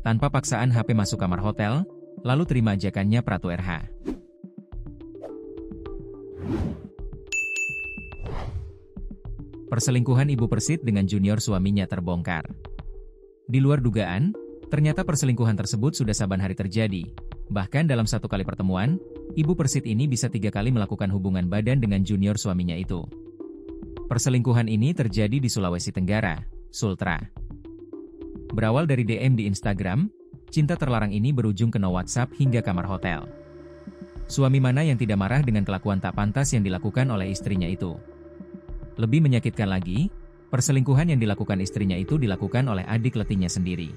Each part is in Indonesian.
Tanpa paksaan HP masuk kamar hotel, lalu terima ajakannya Pratu RH. Perselingkuhan Ibu Persit dengan junior suaminya terbongkar. Di luar dugaan, ternyata perselingkuhan tersebut sudah saban hari terjadi. Bahkan dalam satu kali pertemuan, Ibu Persit ini bisa 3 kali melakukan hubungan badan dengan junior suaminya itu. Perselingkuhan ini terjadi di Sulawesi Tenggara, Sultra. Berawal dari DM di Instagram, cinta terlarang ini berujung ke no WhatsApp hingga kamar hotel. Suami mana yang tidak marah dengan kelakuan tak pantas yang dilakukan oleh istrinya itu? Lebih menyakitkan lagi, perselingkuhan yang dilakukan istrinya itu dilakukan oleh adik letinya sendiri.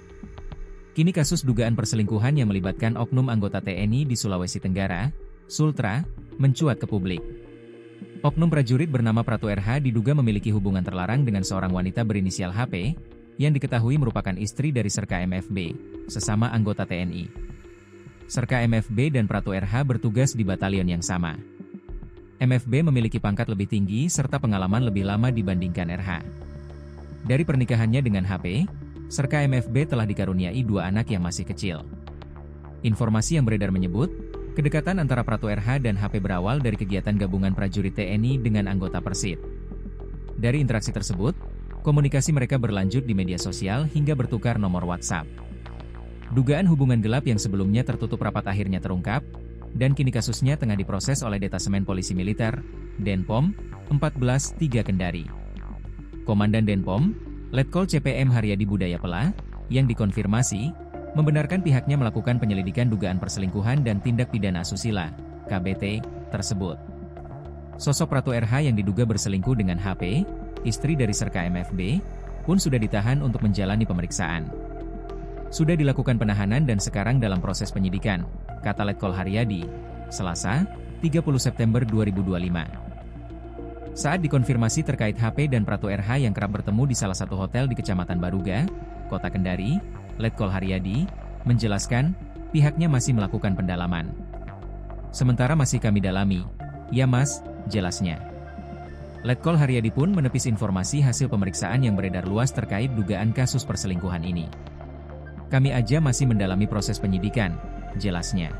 Kini kasus dugaan perselingkuhan yang melibatkan oknum anggota TNI di Sulawesi Tenggara, Sultra, mencuat ke publik. Oknum prajurit bernama Pratu RH diduga memiliki hubungan terlarang dengan seorang wanita berinisial HP, yang diketahui merupakan istri dari Serka MFB, sesama anggota TNI. Serka MFB dan Pratu RH bertugas di batalion yang sama. MFB memiliki pangkat lebih tinggi serta pengalaman lebih lama dibandingkan RH. Dari pernikahannya dengan HP, Serka MFB telah dikaruniai 2 anak yang masih kecil. Informasi yang beredar menyebut, kedekatan antara Pratu RH dan HP berawal dari kegiatan gabungan prajurit TNI dengan anggota Persit. Dari interaksi tersebut, komunikasi mereka berlanjut di media sosial hingga bertukar nomor WhatsApp. Dugaan hubungan gelap yang sebelumnya tertutup rapat akhirnya terungkap, dan kini kasusnya tengah diproses oleh Detasemen Polisi Militer, Denpom, 14 3 Kendari. Komandan Denpom, Letkol CPM Haryadi Budaya Pela, yang dikonfirmasi, membenarkan pihaknya melakukan penyelidikan dugaan perselingkuhan dan tindak pidana asusila, KBT, tersebut. Sosok Pratu RH yang diduga berselingkuh dengan HP, istri dari Serka MFB, pun sudah ditahan untuk menjalani pemeriksaan. Sudah dilakukan penahanan dan sekarang dalam proses penyidikan, kata Letkol Haryadi, Selasa, 30 September 2025. Saat dikonfirmasi terkait HP dan Pratu RH yang kerap bertemu di salah satu hotel di Kecamatan Baruga, Kota Kendari, Letkol Haryadi menjelaskan, pihaknya masih melakukan pendalaman. Sementara masih kami dalami. Ya mas, jelasnya. Letkol Haryadi pun menepis informasi hasil pemeriksaan yang beredar luas terkait dugaan kasus perselingkuhan ini. Kami aja masih mendalami proses penyidikan, jelasnya.